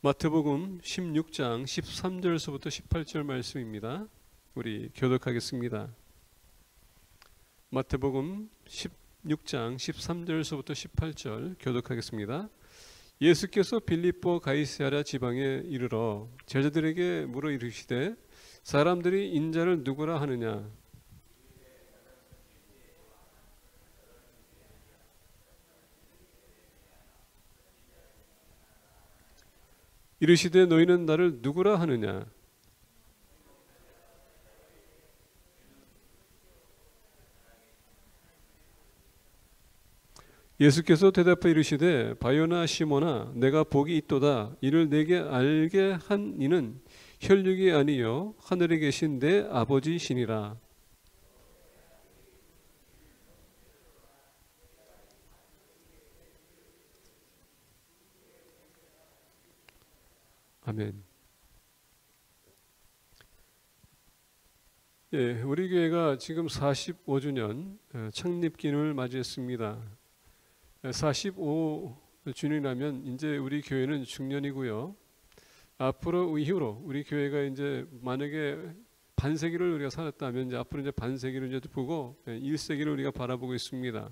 마태복음 16장 13절에서부터 18절 말씀입니다. 우리 교독하겠습니다. 마태복음 16장 13절에서부터 18절 교독하겠습니다. 예수께서 빌립보 가이사랴 지방에 이르러 제자들에게 물어 이르시되 사람들이 인자를 누구라 하느냐? 이르시되 너희는 나를 누구라 하느냐? 예수께서 대답하여 이르시되 바요나 시몬아 내가 복이 있도다. 이를 내게 알게 한 이는 혈육이 아니요 하늘에 계신 내 아버지시니라. 아멘. 예, 우리 교회가 지금 45주년 창립기념을 맞이했습니다. 45주년이라면 이제 우리 교회는 중년이고요. 앞으로 이후로 우리 교회가 이제 만약에 반세기를 우리가 살았다면 이제 앞으로 이제 반세기를 이제 보고 1세기를 우리가 바라보고 있습니다.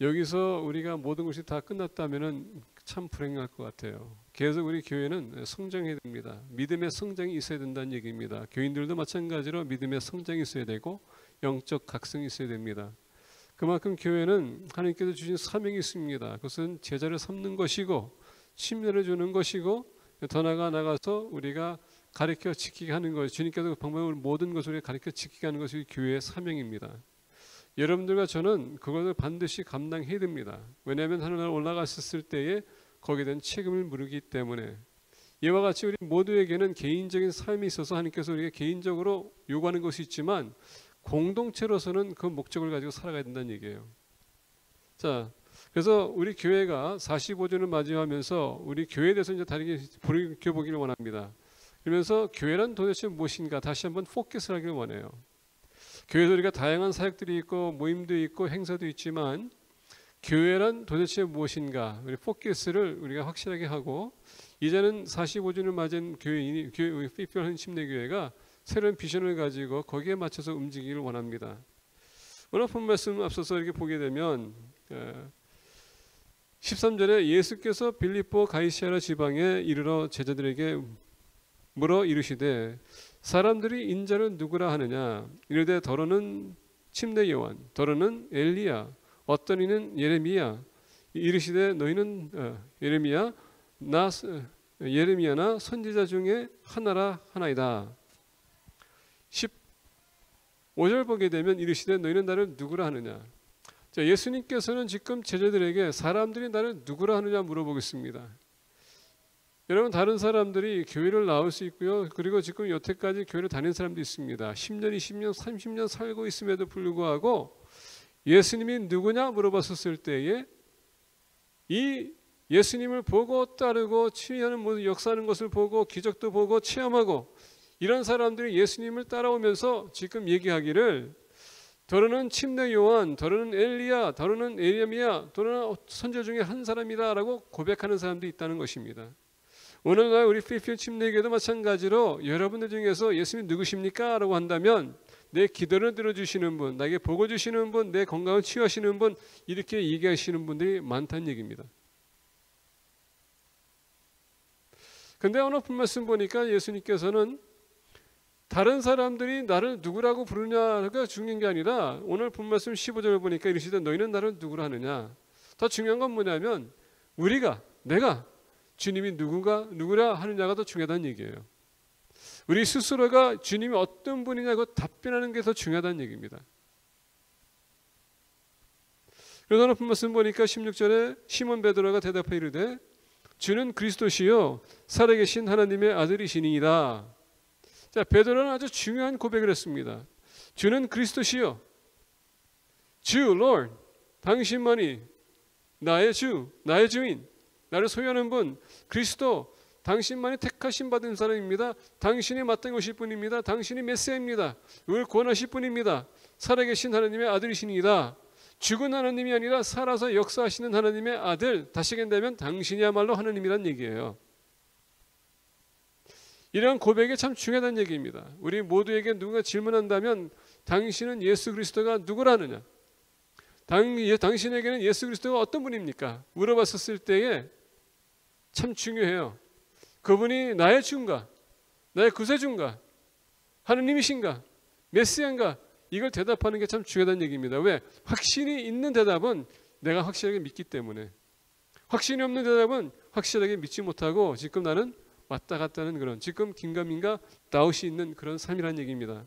여기서 우리가 모든 것이 다 끝났다면은 참 불행할 것 같아요. 계속 우리 교회는 성장해야 됩니다. 믿음의 성장이 있어야 된다는 얘기입니다. 교인들도 마찬가지로 믿음의 성장이 있어야 되고 영적 각성이 있어야 됩니다. 그만큼 교회는 하나님께서 주신 사명이 있습니다. 그것은 제자를 삼는 것이고 침례를 주는 것이고 더 나아가서 우리가 가르쳐 지키게 하는 것, 주님께서 방법을 모든 것을 우리가 가르쳐 지키게 하는 것이 교회의 사명입니다. 여러분들과 저는 그것을 반드시 감당해야 됩니다. 왜냐하면 하늘나라 올라갔을 때에 거기에 대한 책임을 물기 때문에 이와 같이 우리 모두에게는 개인적인 삶이 있어서 하나님께서 우리가 개인적으로 요구하는 것이 있지만 공동체로서는 그 목적을 가지고 살아가야 된다는 얘기예요. 자, 그래서 우리 교회가 45주년을 맞이하면서 우리 교회에 대해서 이제 다르게 돌이켜보기를 원합니다. 그러면서 교회란 도대체 무엇인가 다시 한번 포커스를 하기를 원해요. 교회도 우리가 다양한 사역들이 있고 모임도 있고 행사도 있지만 교회란 도대체 무엇인가 우리 포커스를 우리가 확실하게 하고 이제는 45주년을 맞은 교회인이 피피한 침례교회가 새로운 비전을 가지고 거기에 맞춰서 움직이기를 원합니다. 오늘 본 말씀 앞서서 이렇게 보게 되면 13절에 예수께서 빌립보 가이사랴 지방에 이르러 제자들에게 물어 이르시되 사람들이 인자를 누구라 하느냐? 이르되 더러는 침례 요한, 더러는 엘리야, 어떤 이는 예레미야. 이르시되 너희는 예레미야나 선지자 중에 하나라 하나이다. 15절 보게 되면 이르시되 너희는 나를 누구라 하느냐? 자, 예수님께서는 지금 제자들에게 사람들이 나를 누구라 하느냐 물어보겠습니다. 여러분 다른 사람들이 교회를 나올 수 있고요. 그리고 지금 여태까지 교회를 다닌 사람도 있습니다. 10년, 20년, 30년 살고 있음에도 불구하고 예수님이 누구냐 물어봤었을 때에 이 예수님을 보고 따르고 치유하는 모든 역사하는 것을 보고 기적도 보고 체험하고 이런 사람들이 예수님을 따라오면서 지금 얘기하기를 더러는 침례 요한, 더러는 엘리야, 더러는 예레미야, 더러는 선지자 중에 한 사람이다라고 고백하는 사람도 있다는 것입니다. 오늘날 우리 필필 침례교회도 마찬가지로 여러분들 중에서 예수님 누구십니까? 라고 한다면 내 기도를 들어주시는 분, 나에게 복을 주시는 분, 내 건강을 치유하시는 분 이렇게 얘기하시는 분들이 많다는 얘기입니다. 근데 오늘 본 말씀 보니까 예수님께서는 다른 사람들이 나를 누구라고 부르냐가 중요한 게 아니라 오늘 본 말씀 15절을 보니까 이르시되 너희는 나를 누구라 하느냐. 더 중요한 건 뭐냐면 내가 주님이 누구라 하느냐가 더 중요하다는 얘기예요. 우리 스스로가 주님이 어떤 분이냐고 답변하는 게 더 중요하다는 얘기입니다. 그래서 오늘 본 말씀 보니까 16절에 시몬 베드로가 대답하여 이르되 주는 그리스도시요 살아계신 하나님의 아들이시니이다. 자, 베드로는 아주 중요한 고백을 했습니다. 주는 그리스도시요 주, Lord, 당신만이 나의 주, 나의 주인, 나를 소유하는 분, 그리스도, 당신만이 택하신 받은 사람입니다. 당신이 마땅히 오실 분입니다. 당신이 메시아입니다. 우리를 구원하실 분입니다. 살아계신 하나님의 아들이시니이다. 죽은 하나님이 아니라 살아서 역사하시는 하나님의 아들, 다시 얘기한다면 당신이야말로 하나님이란 얘기예요. 이런 고백이 참 중요하다는 얘기입니다. 우리 모두에게 누군가 질문한다면 당신은 예수 그리스도가 누구라느냐? 당신에게는 예수 그리스도가 어떤 분입니까? 물어봤었을 때에 참 중요해요. 그분이 나의 주인가? 나의 구세주인가? 하느님이신가? 메시아인가? 이걸 대답하는 게 참 중요하다는 얘기입니다. 왜? 확신이 있는 대답은 내가 확실하게 믿기 때문에, 확신이 없는 대답은 확실하게 믿지 못하고 지금 나는 왔다 갔다 하는 그런, 지금 긴가민가 다웃이 있는 그런 삶이라는 얘기입니다.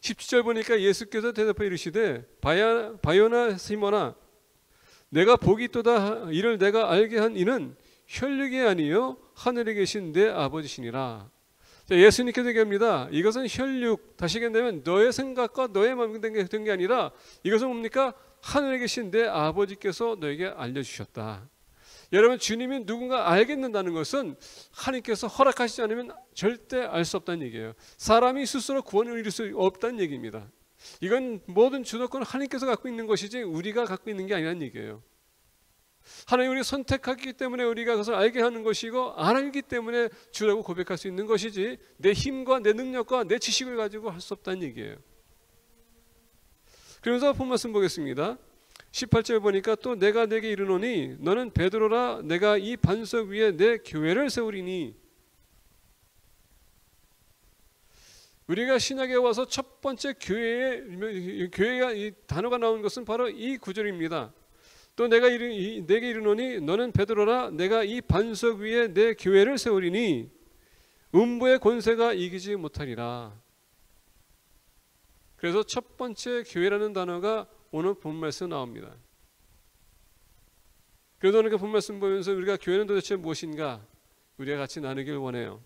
17절 보니까 예수께서 대답하여 이르시되 바요나 시몬아 내가 복이 있도다 이를 내가 알게 한 이는 혈육이 아니요 하늘에 계신 내 아버지시니라. 예수님께서 얘기합니다. 이것은 혈육, 다시 얘기한다면 너의 생각과 너의 마음이 된 게 아니라 이것은 뭡니까? 하늘에 계신 내 아버지께서 너에게 알려주셨다. 여러분, 주님이 누군가 알겠는다는 것은 하나님께서 허락하시지 않으면 절대 알 수 없다는 얘기예요. 사람이 스스로 구원을 이룰 수 없다는 얘기입니다. 이건 모든 주도권은 하나님께서 갖고 있는 것이지 우리가 갖고 있는 게 아니라는 얘기예요. 하나님 우리 선택하기 때문에 우리가 그것을 알게 하는 것이고, 안 알기 때문에 주라고 고백할 수 있는 것이지 내 힘과 내 능력과 내 지식을 가지고 할 수 없다는 얘기예요. 그러면서 본 말씀 보겠습니다. 18절 보니까 또 내가 내게 이르노니 너는 베드로라 내가 이 반석 위에 내 교회를 세우리니. 우리가 신약에 와서 첫 번째 교회가 이 단어가 나온 것은 바로 이 구절입니다. 또 내가 내게 이르노니 너는 베드로라 내가 이 반석 위에 내 교회를 세우리니 음부의 권세가 이기지 못하리라. 그래서 첫 번째 교회라는 단어가 오늘 본 말씀에 나옵니다. 그래서 오늘 본 말씀 보면서 우리가 교회는 도대체 무엇인가 우리가 같이 나누길 원해요.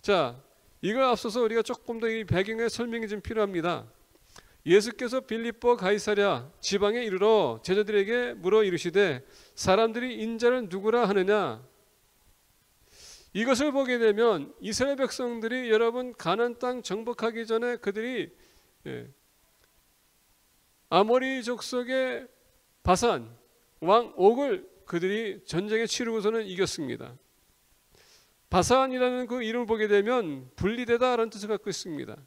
자, 이걸 앞서서 우리가 조금 더 이 배경의 설명이 좀 필요합니다. 예수께서 빌립보 가이사랴 지방에 이르러 제자들에게 물어 이르시되 사람들이 인자를 누구라 하느냐. 이것을 보게 되면 이스라엘 백성들이 여러분 가나안 땅 정복하기 전에 그들이 아모리 족속의 바산 왕 옥을 그들이 전쟁에 치르고서는 이겼습니다. 바산이라는 그 이름을 보게 되면 분리되다라는 뜻을 갖고 있습니다.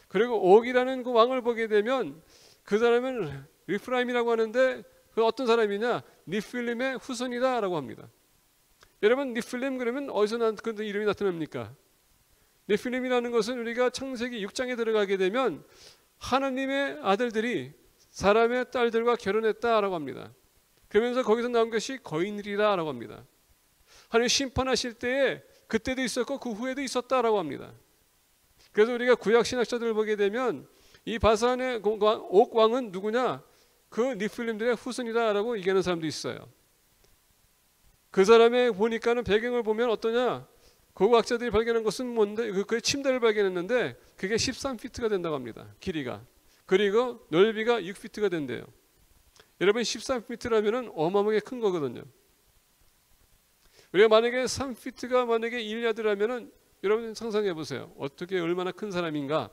그리고 옥이라는 그 왕을 보게 되면 그 사람은 리프라임이라고 하는데 그 어떤 사람이냐? 니필림의 후손이다라고 합니다. 여러분, 니필림 그러면 어디서 그 이름이 나타납니까? 니필림이라는 것은 우리가 창세기 6장에 들어가게 되면 하나님의 아들들이 사람의 딸들과 결혼했다라고 합니다. 그러면서 거기서 나온 것이 거인들이라고 합니다. 하나님 심판하실 때에 그때도 있었고 그 후에도 있었다라고 합니다. 그래서 우리가 구약 신학자들을 보게 되면 이 바산의 옥 왕은 누구냐? 그 니필림들의 후손이다라고 얘기하는 사람도 있어요. 그 사람의 보니까는 배경을 보면 어떠냐? 고고학자들이 발견한 것은 뭔데? 그의 침대를 발견했는데 그게 13피트가 된다고 합니다. 길이가. 그리고 넓이가 6피트가 된대요. 여러분 13피트라면 어마어마하게 큰 거거든요. 우리가 만약에 3피트가 만약에 1야드라면은 여러분 상상해 보세요. 어떻게 얼마나 큰 사람인가.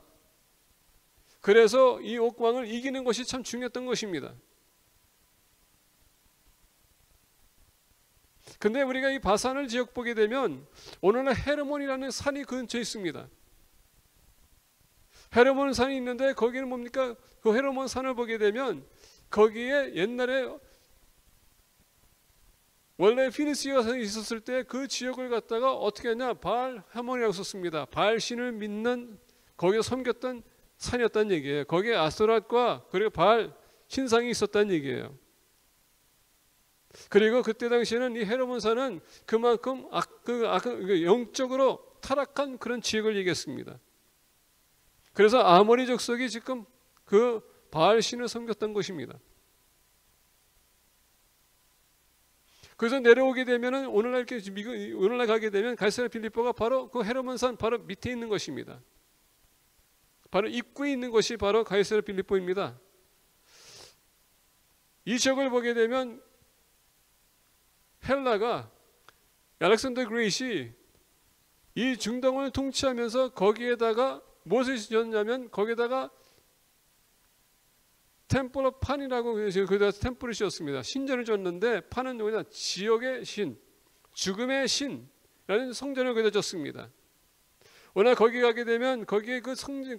그래서 이 옥왕을 이기는 것이 참 중요했던 것입니다. 근데 우리가 이 바산을 지역 보게 되면 오늘날 헤르몬이라는 산이 근처에 있습니다. 헤르몬 산이 있는데 거기는 뭡니까? 그 헤르몬 산을 보게 되면 거기에 옛날에 원래 피니시아가 있었을 때 그 지역을 갖다가 어떻게 했냐? 바알 하몬이라고 썼습니다. 바알 신을 믿는 거기에 섬겼던 산이었다는 얘기예요. 거기에 아스토랏과 그리고 바알 신상이 있었다는 얘기예요. 그리고 그때 당시에는 이 헤르몬 산은 그만큼 영적으로 타락한 그런 지역을 얘기했습니다. 그래서 아모리 족속이 지금 그 바알 신을 섬겼던 곳입니다. 그래서 내려오게 되면은 오늘날 가게 되면 가이사랴 빌립보가 바로 그 헤르몬산 바로 밑에 있는 것입니다. 바로 입구에 있는 것이 바로 가이사랴 빌립보입니다. 이 지역을 보게 되면 헬라가 알렉산더 그레이시 이 중동을 통치하면서 거기에다가 무엇을 지었냐면 거기에다가 템플 판이라고 거기다 템플을 지었습니다. 신전을 지었는데 판은 뭐냐? 지옥의 신, 죽음의 신, 라는 성전을 거기다 졌습니다. 워낙 거기 가게 되면 거기에 그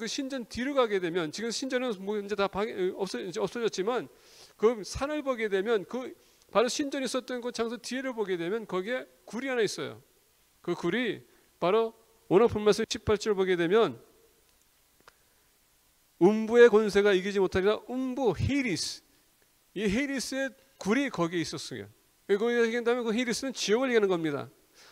신전 뒤로 가게 되면 지금 신전은 뭐 이제 다 없어졌지만 그 산을 보게 되면 그 바로 신전이 있었던 그 장소 뒤를 보게 되면 거기에 굴이 하나 있어요. 그 굴이 바로 오늘 본문에서 18절 보게 되면 음부의 권세가 이기지 못하리라. 음부 헤리스, 이 헤리스의 굴이 거기에 있었어요. 거기에 얘기한다면 그 헤리스는 지옥을 얘기하는 겁니다.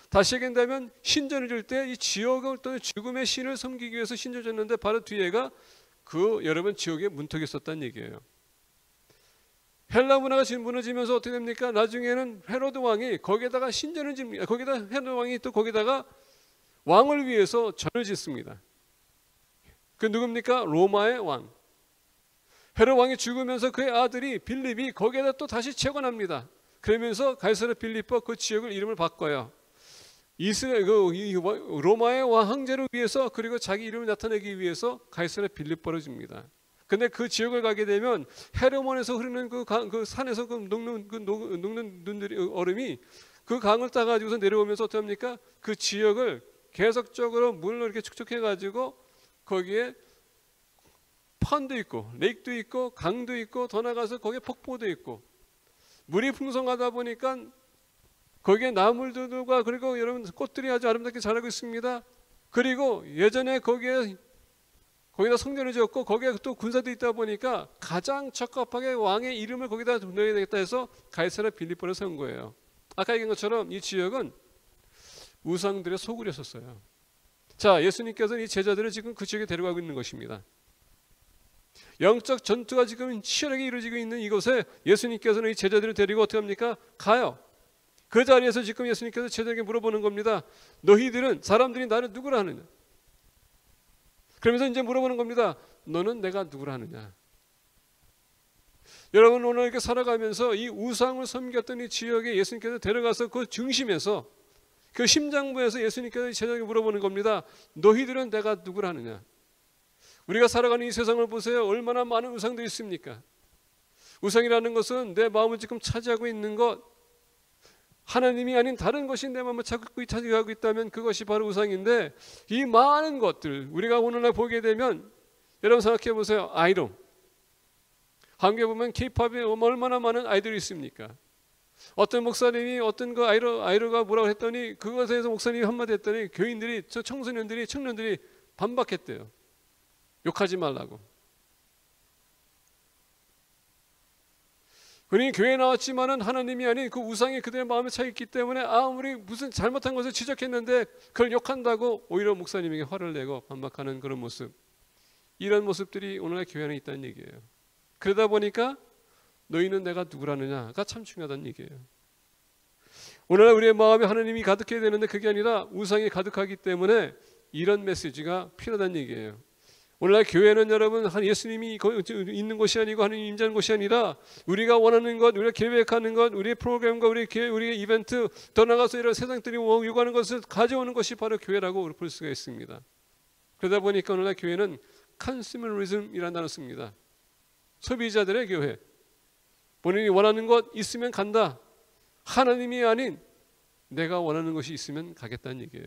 다시 얘기한다면 신전을 줄 때 이 지옥을 또는 죽음의 신을 섬기기 위해서 신전을 줬는데 바로 뒤에가 그 여러분 지옥의 문턱이 있었다는 얘기예요. 헬라 문화가 지금 무너지면서 어떻게 됩니까? 나중에는 헤로드 왕이 거기에다가 신전을 집니다. 거기다 헤로드 왕이 또 거기다가 왕을 위해서 전을 짓습니다. 그 누굽니까? 로마의 왕. 헤로드 왕이 죽으면서 그의 아들이 빌립이 거기에다 또 다시 재건합니다. 그러면서 가이사르 빌립보 그 지역을 이름을 바꿔요. 로마의 왕 황제를 위해서 그리고 자기 이름을 나타내기 위해서 가이사르 빌립보를 줍니다. 근데 그 지역을 가게 되면 헤르몬에서 흐르는 그 산에서 녹는 눈들이 얼음이 그 강을 따가지고서 내려오면서 어떻게 합니까? 그 지역을 계속적으로 물로 이렇게 축적해가지고 거기에 펀도 있고 레이크도 있고 강도 있고 더 나가서 거기에 폭포도 있고 물이 풍성하다 보니까 거기에 나물들과 그리고 여러분 꽃들이 아주 아름답게 자라고 있습니다. 그리고 예전에 거기다 성전을 지었고 거기에 또 군사도 있다 보니까 가장 적합하게 왕의 이름을 거기다 넣어야 되겠다 해서 가이사르 빌립보를 세운 거예요. 아까 얘기한 것처럼 이 지역은 우상들의 소굴이었어요. 자, 예수님께서는 이 제자들을 지금 그 지역에 데려가고 있는 것입니다. 영적 전투가 지금 치열하게 이루어지고 있는 이곳에 예수님께서는 이 제자들을 데리고 어떻게 합니까? 가요. 그 자리에서 지금 예수님께서 제자들에게 물어보는 겁니다. 너희들은 사람들이 나를 누구라 하느냐? 그러면서 이제 물어보는 겁니다. 너는 내가 누구라 하느냐? 여러분 오늘 이렇게 살아가면서 이 우상을 섬겼던 이 지역에 예수님께서 데려가서 그 중심에서 그 심장부에서 예수님께서 제자들에게 물어보는 겁니다. 너희들은 내가 누구라 하느냐? 우리가 살아가는 이 세상을 보세요. 얼마나 많은 우상들이 있습니까? 우상이라는 것은 내 마음을 지금 차지하고 있는 것, 하나님이 아닌 다른 것이 내 마음을 차지하고 있다면 그것이 바로 우상인데 이 많은 것들 우리가 오늘날 보게 되면 여러분 생각해 보세요. 아이돌. 한국에 보면 K-팝에 얼마나 많은 아이돌이 있습니까? 어떤 목사님이 어떤 그 아이돌가 뭐라고 했더니 그것에 대해서 목사님이 한마디 했더니 교인들이 청년들이 반박했대요. 욕하지 말라고. 그러니 교회에 나왔지만은 하나님이 아닌 그 우상이 그들의 마음에 차 있기 때문에 아무리 무슨 잘못한 것을 지적했는데 그걸 욕한다고 오히려 목사님에게 화를 내고 반박하는 그런 모습, 이런 모습들이 오늘날 교회 안에 있다는 얘기예요. 그러다 보니까 너희는 내가 누구라느냐가 참 중요하다는 얘기예요. 오늘날 우리의 마음에 하나님이 가득해야 되는데 그게 아니라 우상이 가득하기 때문에 이런 메시지가 필요하다는 얘기예요. 오늘날 교회는 여러분 예수님이 있는 곳이 아니고 하나님이 임재하는 곳이 아니라 우리가 원하는 것, 우리가 계획하는 것, 우리의 프로그램과 우리의 이벤트, 더 나가서 이런 세상들이 요구하는 것을 가져오는 것이 바로 교회라고 볼 수가 있습니다. 그러다 보니까 오늘날 교회는 컨슈머리즘이라는 단어를 씁니다. 소비자들의 교회. 본인이 원하는 것 있으면 간다. 하나님이 아닌 내가 원하는 것이 있으면 가겠다는 얘기예요.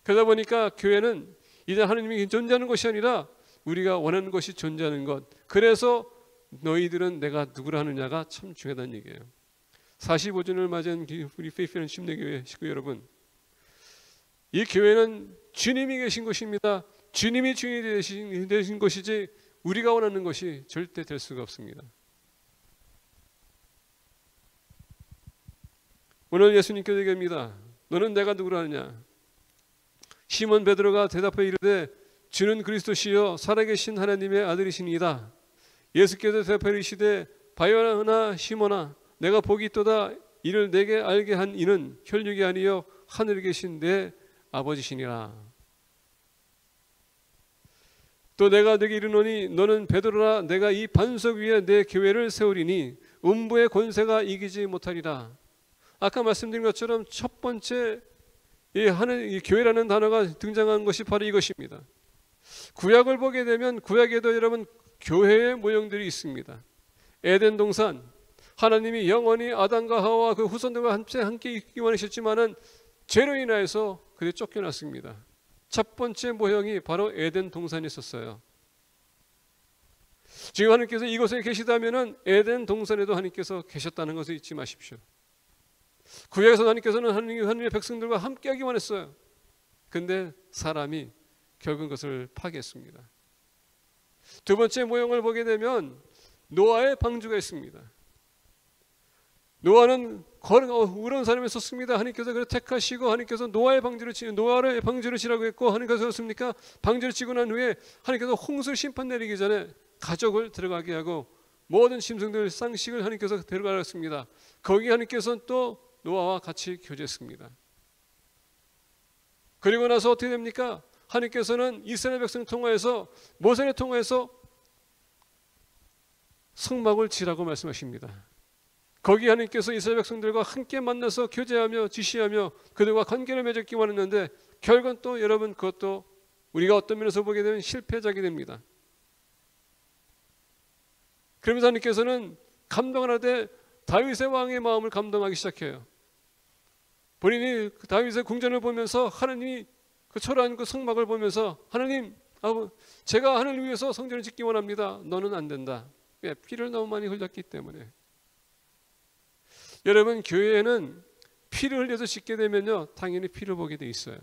그러다 보니까 교회는 이제 하나님이 존재하는 것이 아니라 우리가 원하는 것이 존재하는 것. 그래서 너희들은 내가 누구라 하느냐가 참 중요하다는 얘기예요. 45주년을 맞이한 우리 페이스는 침례교회 식구 여러분, 이 교회는 주님이 계신 곳입니다. 주님이 주인이 되신 것이지 우리가 원하는 것이 절대 될 수가 없습니다. 오늘 예수님께서 얘기합니다. 너는 내가 누구라 하느냐? 시몬 베드로가 대답해 이르되 주는 그리스도시요 살아계신 하나님의 아들이시니이다. 예수께서 대답해 이르시되 바요나 시몬아 내가 복이 있도다. 이를 내게 알게 한 이는 혈육이 아니요 하늘에 계신 내 아버지시니라. 또 내가 네게 이르노니 너는 베드로라. 내가 이 반석 위에 내 교회를 세우리니 음부의 권세가 이기지 못하리라. 아까 말씀드린 것처럼 첫 번째 이 교회라는 단어가 등장한 것이 바로 이것입니다. 구약을 보게 되면 구약에도 여러분 교회의 모형들이 있습니다. 에덴 동산, 하나님이 영원히 아담과 하와 그 후손들과 함께 있기만 하셨지만은 죄로 인하여서 그들이 쫓겨났습니다. 첫 번째 모형이 바로 에덴 동산에 있었어요. 지금 하나님께서 이곳에 계시다면 에덴 동산에도 하나님께서 계셨다는 것을 잊지 마십시오. 구약에서 하나님께서는 하나님의 백성들과 함께하기 원했어요. 근데 사람이 결국 그것을 파괴했습니다. 두 번째 모형을 보게 되면 노아의 방주가 있습니다. 노아는 의로운 사람이었습니다. 하나님께서 그를 택하시고 하나님께서 노아를 방주를 치라고 했고, 하나님께서 그렇습니까? 방주를 치고 난 후에 하나님께서 홍수를 심판 내리기 전에 가족을 들어가게 하고 모든 짐승들 쌍식을 하나님께서 데려가셨습니다. 거기 하나님께서는 또 노아와 같이 교제했습니다. 그리고 나서 어떻게 됩니까? 하나님께서는 이스라엘 백성 통하여서 모세를 통하여서 성막을 지라고 말씀하십니다. 거기 하나님께서 이스라엘 백성들과 함께 만나서 교제하며 지시하며 그들과 관계를 맺었기 원했는데 결국은 또 여러분 그것도 우리가 어떤 면에서 보게 되면 실패작이 됩니다. 그러면서 하나님께서는 감동을 하되 다윗의 왕의 마음을 감동하기 시작해요. 본인이 다윗의 궁전을 보면서 하나님이 그 초라한 그 성막을 보면서 하나님, 제가 하나님을 위해서 성전을 짓기 원합니다. 너는 안 된다. 왜? 피를 너무 많이 흘렸기 때문에. 여러분, 교회에는 피를 흘려서 짓게 되면요 당연히 피를 보게 돼 있어요.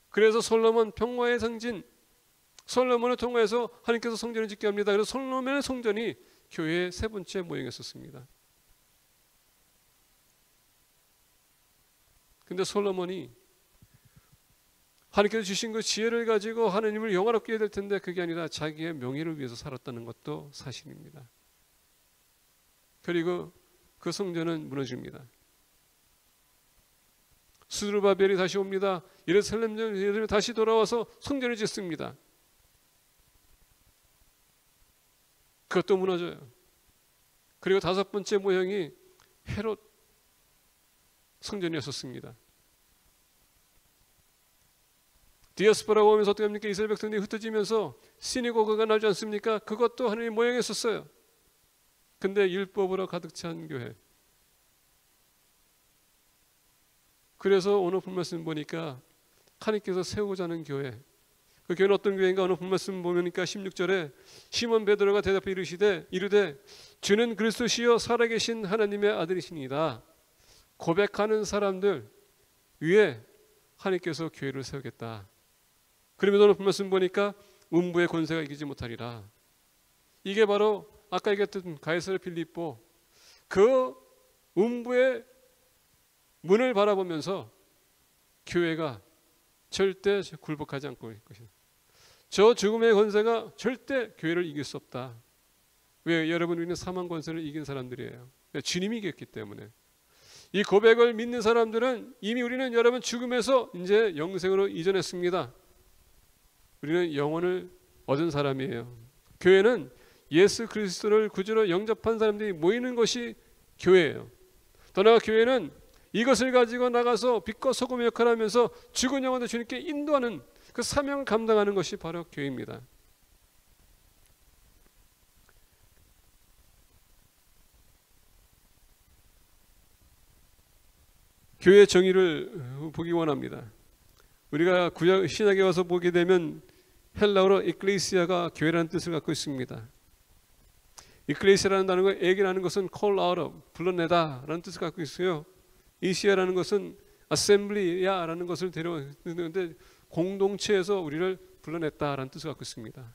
그래서 솔로몬 평화의 상징, 솔로몬을 통해서 하나님께서 성전을 짓게 합니다. 그래서 솔로몬의 성전이 교회의 세 번째 모형이었습니다. 근데 솔로몬이 하나님께서 주신 그 지혜를 가지고 하나님을 영화롭게 해야 될 텐데 그게 아니라 자기의 명예를 위해서 살았다는 것도 사실입니다. 그리고 그 성전은 무너집니다. 스루바벨이 다시 옵니다. 예루살렘 다시 돌아와서 성전을 짓습니다. 그것도 무너져요. 그리고 다섯 번째 모형이 헤롯 성전이었습니다. 디아스포라가 오면서 어떻게 합니까? 이스라엘 백성들이 흩어지면서 시니고그가 나지 않습니까? 그것도 하나님의 모형이었어요. 근데 율법으로 가득 찬 교회. 그래서 오늘 본 말씀 보니까 하나님께서 세우고자 하는 교회, 그 교회는 어떤 교회인가? 오늘 본 말씀 보니까 16절에 시몬 베드로가 대답해 이르되 주는 그리스도시요 살아계신 하나님의 아들이시니이다. 고백하는 사람들 위에 하나님께서 교회를 세우겠다. 그러면서 오늘 본 말씀 보니까 음부의 권세가 이기지 못하리라. 이게 바로 아까 얘기했던 가이사랴 빌립보, 그 음부의 문을 바라보면서 교회가 절대 굴복하지 않고 있을 것이다. 저 죽음의 권세가 절대 교회를 이길 수 없다. 왜? 여러분, 우리는 사망 권세를 이긴 사람들이에요. 주님이 이겼기 때문에. 이 고백을 믿는 사람들은 이미 우리는 여러분 죽음에서 이제 영생으로 이전했습니다. 우리는 영혼을 얻은 사람이에요. 교회는 예수 그리스도를 구주로 영접한 사람들이 모이는 것이 교회예요. 더 나아가 교회는 이것을 가지고 나가서 빛과 소금의 역할을 하면서 죽은 영혼을 주님께 인도하는 그 사명을 감당하는 것이 바로 교회입니다. 교회의 정의를 보기 원합니다. 우리가 구약 신약에 와서 보게 되면 헬라어로 에클레시아가 교회라는 뜻을 갖고 있습니다. 이클레시아라는 단어가 에게라는 것은 call out, 불러내다라는 뜻을 갖고 있어요. 이시아라는 것은 assembly야라는 것을 데려오는데 공동체에서 우리를 불러냈다라는 뜻을 갖고 있습니다.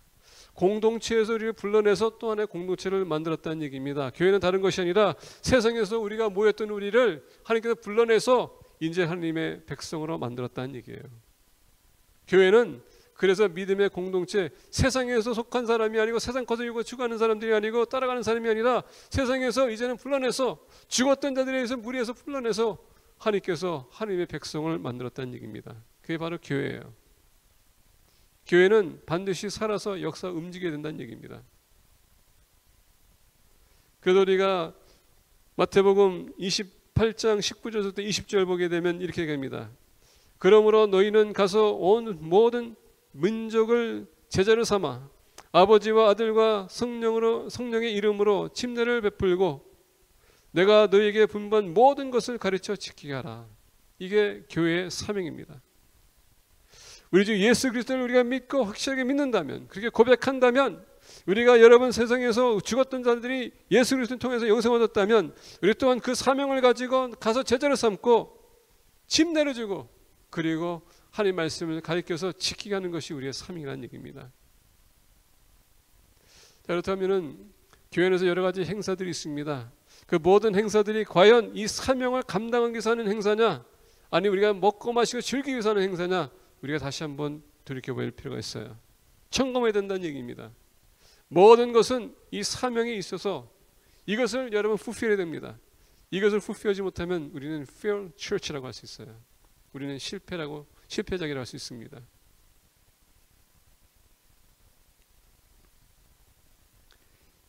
공동체에서 우리를 불러내서 또 하나의 공동체를 만들었다는 얘기입니다. 교회는 다른 것이 아니라 세상에서 우리가 모였던 우리를 하나님께서 불러내서 이제 하나님의 백성으로 만들었다는 얘기예요. 교회는 그래서 믿음의 공동체, 세상에서 속한 사람이 아니고 세상 거슬리고 죽어가는 사람들이 아니고 따라가는 사람이 아니라 세상에서 이제는 불러내서 죽었던 자들에 의해서 무리해서 불러내서 하나님께서 하나님의 백성을 만들었다는 얘기입니다. 그게 바로 교회예요. 교회는 반드시 살아서 역사 움직여야 된다는 얘기입니다. 그래서 우리가 마태복음 28장 19절부터 20절 보게 되면 이렇게 얘기합니다. 그러므로 너희는 가서 온 모든 민족을 제자로 삼아 아버지와 아들과 성령의 이름으로 침례를 베풀고 내가 너에게 분부한 모든 것을 가르쳐 지키게 하라. 이게 교회의 사명입니다. 우리 주 예수 그리스도를 우리가 믿고 확실하게 믿는다면, 그렇게 고백한다면, 우리가 여러분 세상에서 죽었던 자들이 예수 그리스도를 통해서 영생을 얻었다면 우리 또한 그 사명을 가지고 가서 제자를 삼고 집 내려주고 그리고 하나님 말씀을 가르쳐서 지키게 하는 것이 우리의 사명이라는 얘기입니다. 자, 그렇다면 교회에서 여러 가지 행사들이 있습니다. 그 모든 행사들이 과연 이 사명을 감당하기 위해서 하는 행사냐, 아니 우리가 먹고 마시고 즐기기 위해서 하는 행사냐, 우리가 다시 한번 돌이켜볼 필요가 있어요. 점검해야 된다는 얘기입니다. 모든 것은 이 사명에 있어서 이것을 여러분 fulfill해야 됩니다. 이것을 fulfill하지 못하면 우리는 fail church라고 할 수 있어요. 우리는 실패자라고 할 수 있습니다.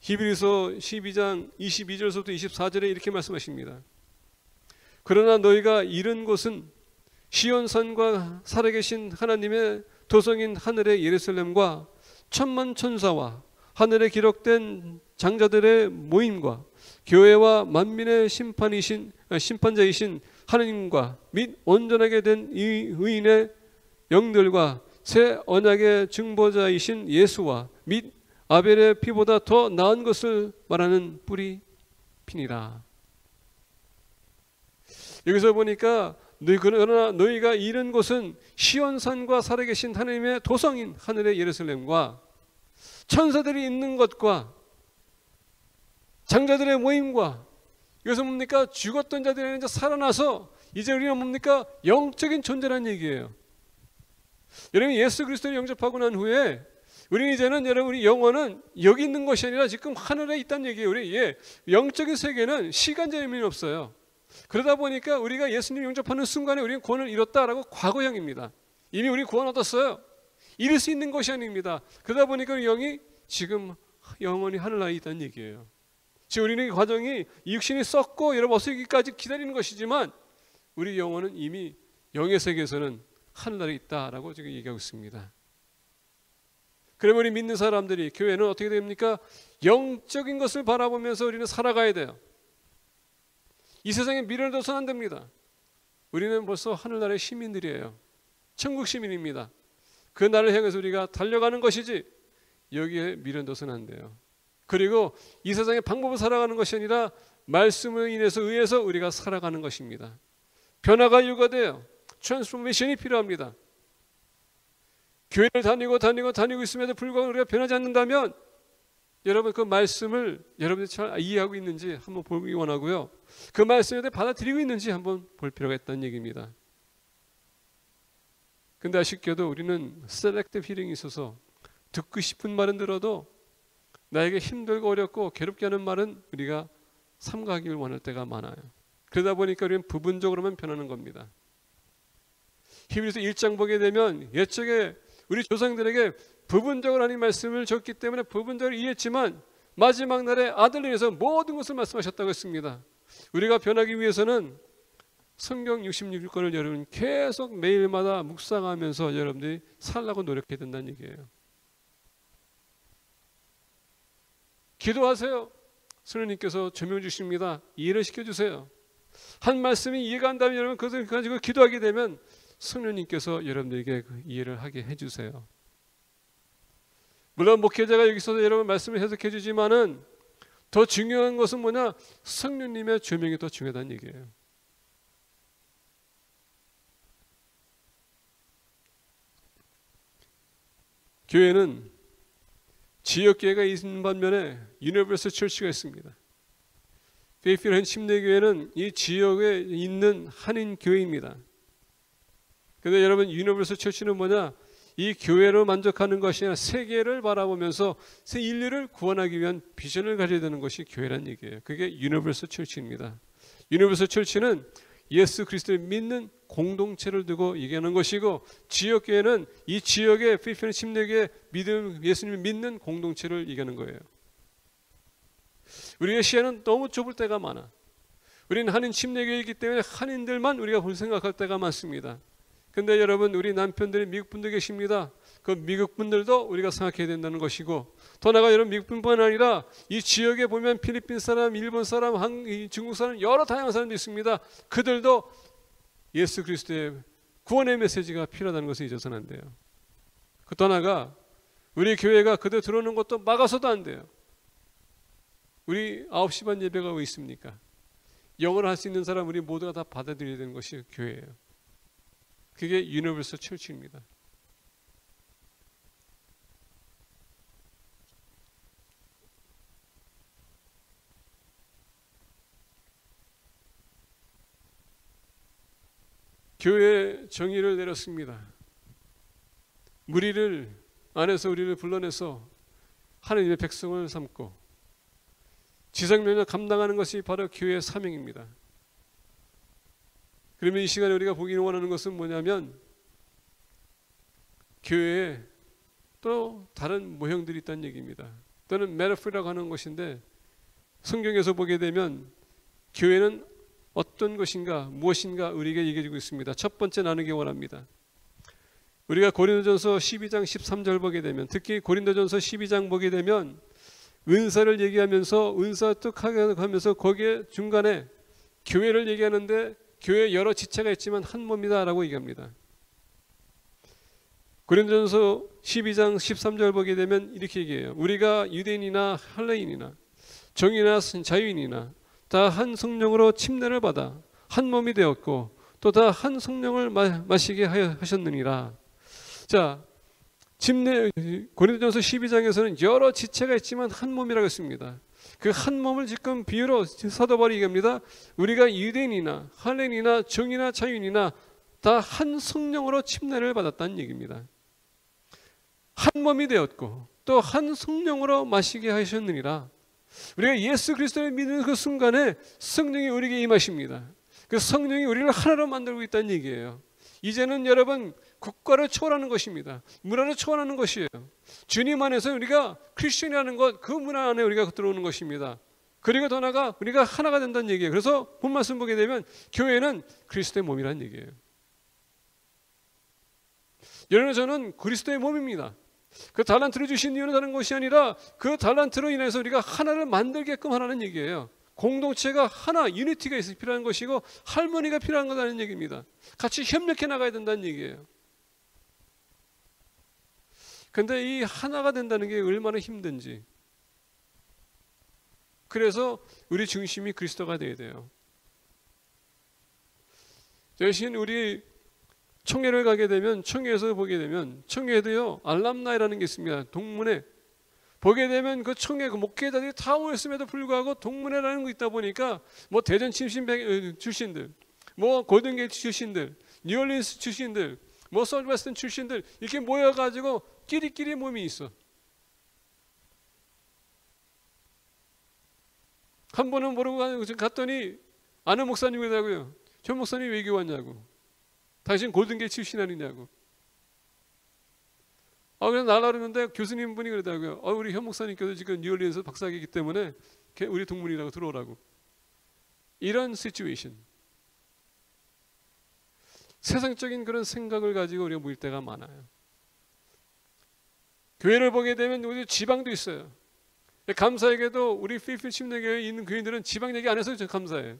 히브리서 12장 22절부터 24절에 이렇게 말씀하십니다. 그러나 너희가 이른 곳은 시온산과 살아계신 하나님의 도성인 하늘의 예루살렘과 천만 천사와 하늘에 기록된 장자들의 모임과 교회와 만민의 심판자이신 하나님과 및 온전하게 된 이 의인의 영들과 새 언약의 증보자이신 예수와 및 아벨의 피보다 더 나은 것을 말하는 뿌리 피니라. 여기서 보니까 그러나 너희가 이른 곳은 시온산과 살아계신 하나님의 도성인 하늘의 예루살렘과 천사들이 있는 것과 장자들의 모임과, 이것은 뭡니까? 죽었던 자들이 이제 살아나서 이제 우리는 뭡니까? 영적인 존재라는 얘기예요. 여러분 예수 그리스도를 영접하고 난 후에 우리는 이제는 여러분 우리 영혼은 여기 있는 것이 아니라 지금 하늘에 있다는 얘기예요. 우리 영적인 세계는 시간적 의미는 없어요. 그러다 보니까 우리가 예수님 영접하는 순간에 우리는 구원을 이뤘다라고 과거형입니다. 이미 우리 구원 얻었어요. 이룰 수 있는 것이 아닙니다. 그러다 보니까 우리 영이 지금 영원히 하늘나라에 있다는 얘기예요. 지금 우리는 이 과정이 육신이 썩고 여러분 어수기까지 기다리는 것이지만 우리 영혼은 이미 영의 세계에서는 하늘나라에 있다라고 지금 얘기하고 있습니다. 그러면 우리 믿는 사람들이, 교회는 어떻게 됩니까? 영적인 것을 바라보면서 우리는 살아가야 돼요. 이 세상에 미련을 둬서는 안 됩니다. 우리는 벌써 하늘나라의 시민들이에요. 천국 시민입니다. 그 날을 향해서 우리가 달려가는 것이지 여기에 미련 둬서는 안 돼요. 그리고 이 세상의 방법을 살아가는 것이 아니라 말씀을 인해서 의해서 우리가 살아가는 것입니다. 변화가 요구돼요. 트랜스포메이션이 필요합니다. 교회를 다니고 있음에도 불구하고 우리가 변하지 않는다면 여러분 그 말씀을 여러분이 잘 이해하고 있는지 한번 보기 원하고요. 그 말씀에 대해 받아들이고 있는지 한번 볼 필요가 있다는 얘기입니다. 근데 아쉽게도 우리는 셀렉티브 히링이 있어서 듣고 싶은 말은 들어도 나에게 힘들고 어렵고 괴롭게 하는 말은 우리가 삼가하기를 원할 때가 많아요. 그러다 보니까 우리는 부분적으로만 변하는 겁니다. 히브리서 1장 보게 되면 옛적에 우리 조상들에게 부분적으로 하나님 말씀을 줬기 때문에 부분적으로 이해했지만 마지막 날에 아들을 위해서 모든 것을 말씀하셨다고 했습니다. 우리가 변하기 위해서는 성경 66권을 여러분 계속 매일마다 묵상하면서 여러분들이 살라고 노력해야 된다는 얘기예요. 기도하세요. 성령님께서 조명 주십니다. 이해를 시켜주세요. 한 말씀이 이해가 안 되면 여러분 그것을 가지고 기도하게 되면 성령님께서 여러분들에게 그 이해를 하게 해주세요. 물론 목회자가 여기서 여러분 말씀을 해석해 주지만은 더 중요한 것은 뭐냐? 성령님의 조명이 더 중요하다는 얘기예요. 교회는 지역교회가 있는 반면에 유니버설 철치가 있습니다. 페이필한 침례교회는 이 지역에 있는 한인 교회입니다. 그런데 여러분 유니버설 철치는 뭐냐? 이 교회로 만족하는 것이 아니라 세계를 바라보면서 새 인류를 구원하기 위한 비전을 가져야 되는 것이 교회란 얘기예요. 그게 유니버설 철치입니다. 유니버설 철치는 예수 그리스도를 믿는 공동체를 두고 얘기하는 것이고, 지역교회는 이 지역의 필리핀 침례교회 믿음 예수님을 믿는 공동체를 얘기하는 거예요. 우리의 시야는 너무 좁을 때가 많아. 우리는 한인 침례교회이기 때문에 한인들만 우리가 볼 생각할 때가 많습니다. 근데 여러분, 우리 남편들이 미국 분들 계십니다. 그 미국 분들도 우리가 생각해야 된다는 것이고, 더 나아가 여러분, 미국 분뿐 아니라 이 지역에 보면 필리핀 사람, 일본 사람, 중국 사람, 여러 다양한 사람들이 있습니다. 그들도 예수 그리스도의 구원의 메시지가 필요하다는 것을 잊어서는 안 돼요. 더 나아가 우리 교회가 그들 들어오는 것도 막아서도 안 돼요. 우리 9시 반 예배가 왜 있습니까? 영어를 할 수 있는 사람 우리 모두가 다 받아들여야 되는 것이 교회예요. 그게 유니버설 철치입니다. 교회의 정의를 내렸습니다. 무리를 안에서 우리를 불러내서 하나님의 백성을 삼고 지성면을 감당하는 것이 바로 교회의 사명입니다. 그러면 이 시간에 우리가 보기 원하는 것은 뭐냐면, 교회에 또 다른 모형들이 있다는 얘기입니다. 또는 메타포라고 하는 것인데, 성경에서 보게 되면 교회는 어떤 것인가, 무엇인가 우리에게 얘기해주고 있습니다. 첫 번째 나누기 원합니다. 우리가 고린도전서 12장 13절 보게 되면, 특히 고린도전서 12장 보게 되면 은사를 얘기하면서 은사 뜻하게 하면서 거기에 중간에 교회를 얘기하는데, 교회에 여러 지체가 있지만 한 몸이다 라고 얘기합니다. 고린도전서 12장 13절 보게 되면 이렇게 얘기해요. 우리가 유대인이나 헬레인이나 정인이나 자유인이나 다 한 성령으로 침례를 받아 한 몸이 되었고 또 다 한 성령을 마시게 하셨느니라. 자, 고린도전서 12장에서는 여러 지체가 있지만 한 몸이라고 했습니다. 그 한 몸을 지금 비유로 사도 바울이 얘기합니다. 우리가 유대인이나 헬레인이나 정이나 자유인이나 다 한 성령으로 침례를 받았다는 얘기입니다. 한 몸이 되었고 또 한 성령으로 마시게 하셨느니라. 우리가 예수 그리스도를 믿는 그 순간에 성령이 우리에게 임하십니다. 그 성령이 우리를 하나로 만들고 있다는 얘기예요. 이제는 여러분, 국가를 초월하는 것입니다. 문화를 초월하는 것이에요. 주님 안에서 우리가 크리스천이라는 것, 그 문화 안에 우리가 들어오는 것입니다. 그리고 더 나아가 우리가 하나가 된다는 얘기예요. 그래서 본 말씀 보게 되면 교회는 그리스도의 몸이라는 얘기예요. 여러분, 저는 그리스도의 몸입니다. 그 달란트를 주신 이유는 다른 것이 아니라 그 달란트로 인해서 우리가 하나를 만들게끔 하라는 얘기예요. 공동체가 하나, 유니티가 있어 필요한 것이고 할머니가 필요한 거라는 얘기입니다. 같이 협력해 나가야 된다는 얘기예요. 근데 이 하나가 된다는 게 얼마나 힘든지. 그래서 우리 중심이 그리스도가 돼야 돼요. 대신 우리 청회를 가게 되면, 청회에서 보게 되면, 청회에도요 알람나이라는 게 있습니다. 동문회 보게 되면 그 청회 그 목회자들이 다 모였음에도 불구하고 동문회라는 거 있다 보니까 뭐 대전 침신 출신들, 뭐 골든게이트 출신들, 뉴올리언스 출신들, 뭐 솔웨스턴 출신들 이렇게 모여가지고 끼리끼리 몸이 있어. 한 번은 모르고 갔더니 아는 목사님이더라고요. 저 목사님 왜 여기 왔냐고. 당신 골든게이트 출신 아니냐고. 그래서 날아오는데 교수님 분이 그러더라고요. 우리 현 목사님께서 지금 뉴올리언스 박사이기 때문에 우리 동문이라고 들어오라고. 이런 시츄에이션. 세상적인 그런 생각을 가지고 우리가 모일 때가 많아요. 교회를 보게 되면 우리 지방도 있어요. 감사하게도 우리 필리핀 침례교회에 있는 교인들은 지방 얘기 안 해서 감사해요.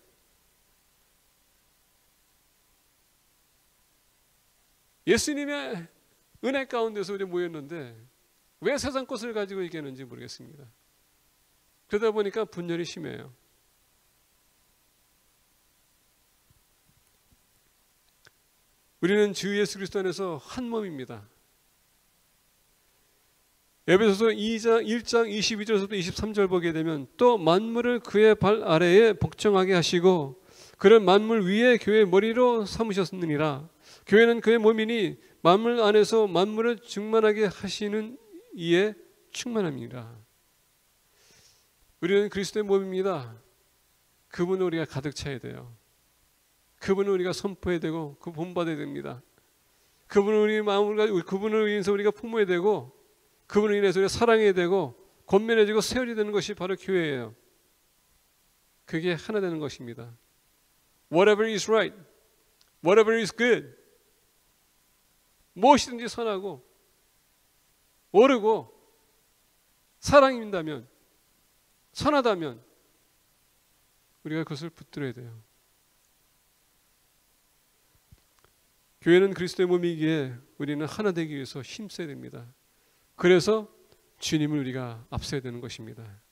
예수님의 은혜 가운데서 우리 모였는데 왜 세상 것을 가지고 얘기하는지 모르겠습니다. 그러다 보니까 분열이 심해요. 우리는 주 예수 그리스도 안에서 한 몸입니다. 에베소서 1장 22절에서부터 23절 보게 되면 또 만물을 그의 발 아래에 복종하게 하시고 그를 만물 위에 교회의 머리로 삼으셨느니라. 교회는 그의 몸이니 만물 안에서 만물을 충만하게 하시는 이에 충만함이니라. 우리는 그리스도의 몸입니다. 그분을 우리가 가득 차야 돼요. 그분을 우리가 선포해야 되고 그 본받아야 됩니다. 그분을 우리 마음을 가지고 그분을 위해서 우리가 품어야 되고 그분을 인해서 우리가 사랑해야 되고 권면해지고 세월이 되는 것이 바로 교회예요. 그게 하나 되는 것입니다. Whatever is right, whatever is good, 무엇이든지 선하고 옳고 사랑인다면, 선하다면 우리가 그것을 붙들어야 돼요. 교회는 그리스도의 몸이기에 우리는 하나 되기 위해서 힘써야 됩니다. 그래서 주님을 우리가 앞서야 되는 것입니다.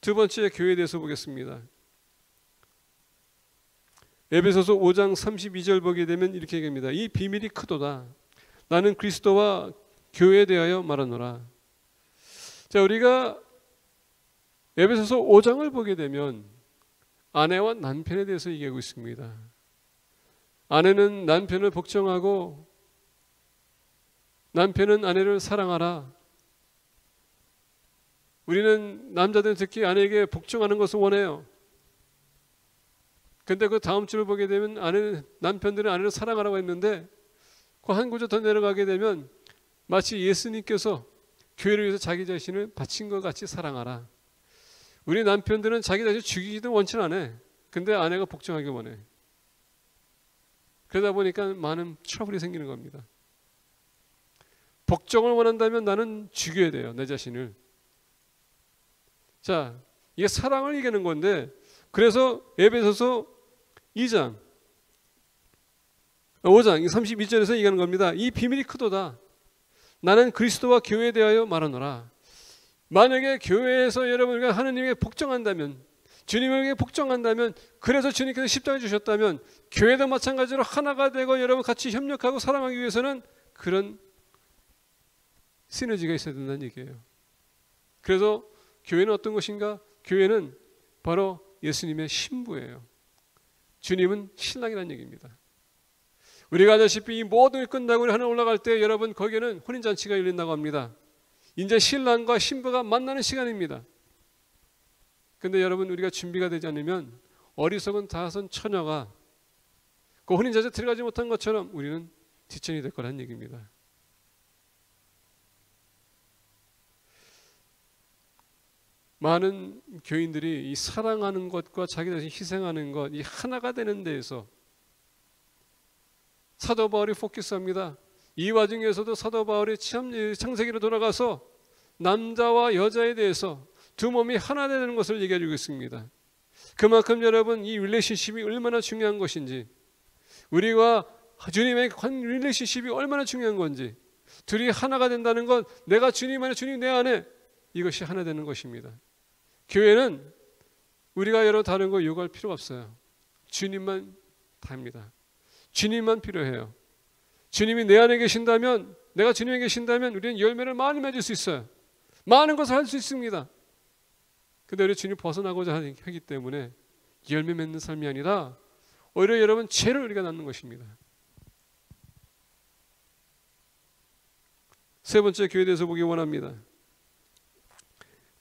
두 번째, 교회에 대해서 보겠습니다. 에베소서 5장 32절 보게 되면 이렇게 얘기합니다. 이 비밀이 크도다. 나는 그리스도와 교회에 대하여 말하노라. 자, 우리가 에베소서 5장을 보게 되면 아내와 남편에 대해서 얘기하고 있습니다. 아내는 남편을 복종하고 남편은 아내를 사랑하라. 우리는 남자들은 특히 아내에게 복종하는 것을 원해요. 근데 그 다음 주를 보게 되면 남편들은 아내를 사랑하라고 했는데 그 한 구절 더 내려가게 되면 마치 예수님께서 교회를 위해서 자기 자신을 바친 것 같이 사랑하라. 우리 남편들은 자기 자신을 죽이기도 원치는 않아. 근데 아내가 복종하기 원해. 그러다 보니까 많은 트러블이 생기는 겁니다. 복종을 원한다면 나는 죽여야 돼요, 내 자신을. 자, 이게 사랑을 얘기하는 건데, 그래서 에베소서 5장 32절에서 얘기하는 겁니다. 이 비밀이 크도다. 나는 그리스도와 교회에 대하여 말하노라. 만약에 교회에서 여러분이 하느님에게 복종한다면, 주님에게 복종한다면, 그래서 주님께서 십자가 주셨다면 교회도 마찬가지로 하나가 되고 여러분 같이 협력하고 사랑하기 위해서는 그런 시너지가 있어야 된다는 얘기예요. 그래서 교회는 어떤 것인가? 교회는 바로 예수님의 신부예요. 주님은 신랑이라는 얘기입니다. 우리가 아시다시피 이 모든 게 끝나고 우리 하늘 올라갈 때 여러분 거기에는 혼인잔치가 열린다고 합니다. 이제 신랑과 신부가 만나는 시간입니다. 근데 여러분 우리가 준비가 되지 않으면 어리석은 다선 처녀가 그 혼인잔치에 들어가지 못한 것처럼 우리는 뒷전이 될 거라는 얘기입니다. 많은 교인들이 이 사랑하는 것과 자기 자신 희생하는 것, 이 하나가 되는 데에서 사도 바울이 포커스합니다. 이 와중에서도 사도 바울이 창세기로 돌아가서 남자와 여자에 대해서 두 몸이 하나 되는 것을 얘기해주고 있습니다. 그만큼 여러분 이 릴레이션십이 얼마나 중요한 것인지, 우리와 주님의 릴레이션십이 얼마나 중요한 건지, 둘이 하나가 된다는 건 내가 주님 안에 주님 내 안에 이것이 하나 되는 것입니다. 교회는 우리가 여러 다른 거 요구할 필요가 없어요. 주님만 답니다. 주님만 필요해요. 주님이 내 안에 계신다면, 내가 주님에 계신다면 우리는 열매를 많이 맺을 수 있어요. 많은 것을 할 수 있습니다. 근데 우리 주님 벗어나고자 하기 때문에 열매 맺는 삶이 아니라 오히려 여러분 죄를 우리가 낳는 것입니다. 세 번째, 교회에 대해서 보기 원합니다.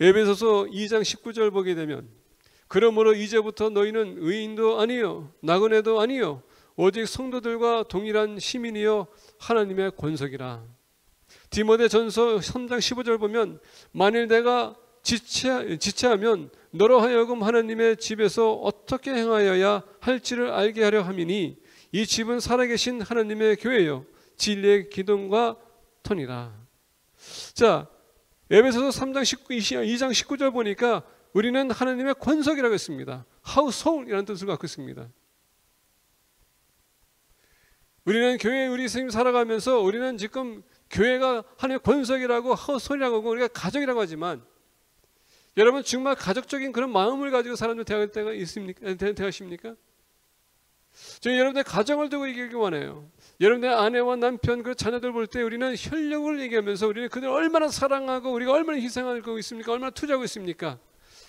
에베소서 2장 19절 보게 되면 그러므로 이제부터 너희는 의인도 아니요 나그네도 아니요 오직 성도들과 동일한 시민이요 하나님의 권석이라. 디모데전서 3장 15절 보면 만일 내가 지체하면 너로 하여금 하나님의 집에서 어떻게 행하여야 할지를 알게 하려 함이니 이 집은 살아계신 하나님의 교회요 진리의 기둥과 터니라. 자, 에베소서 3장 2장 19절 보니까 우리는 하나님의 권석이라고 했습니다. 하우스홀이라는 뜻을 갖고 있습니다. 우리는 교회에 우리 선생님 살아가면서 우리는 지금 교회가 하나님의 권석이라고 하우스홀이라고 하고 우리가 가족이라고 하지만 여러분 정말 가족적인 그런 마음을 가지고 사람들 대할 때가 있습니까? 대하십니까? 저는 여러분의 가정을 두고 얘기하기 원해요. 여러분의 아내와 남편 그 자녀들 볼 때 우리는 혈육을 얘기하면서 우리는 그들 얼마나 사랑하고 우리가 얼마나 희생하고 있습니까? 얼마나 투자하고 있습니까?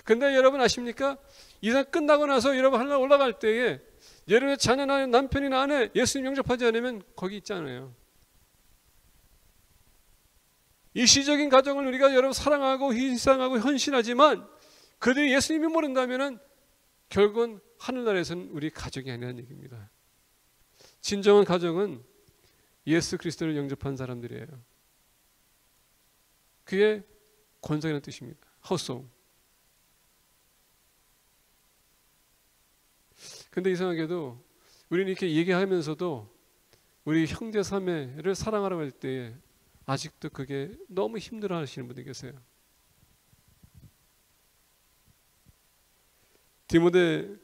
근데 여러분 아십니까? 이상 끝나고 나서 여러분 하늘 올라갈 때에 여러분의 자녀나 남편이나 아내 예수님 영접하지 않으면 거기 있잖아요. 일시적인 가정을 우리가 여러분 사랑하고 희생하고 헌신하지만 그들이 예수님이 모른다면 결국은 하늘나라에서는 우리 가족이 아니라는 얘기입니다. 진정한 가정은 예수 그리스도를 영접한 사람들이에요. 그게 권석이라는 뜻입니다. 하우스홈. 근데 이상하게도 우리는 이렇게 얘기하면서도 우리 형제 자매를 사랑하라고 할 때에 아직도 그게 너무 힘들어 하시는 분들 계세요. 디모데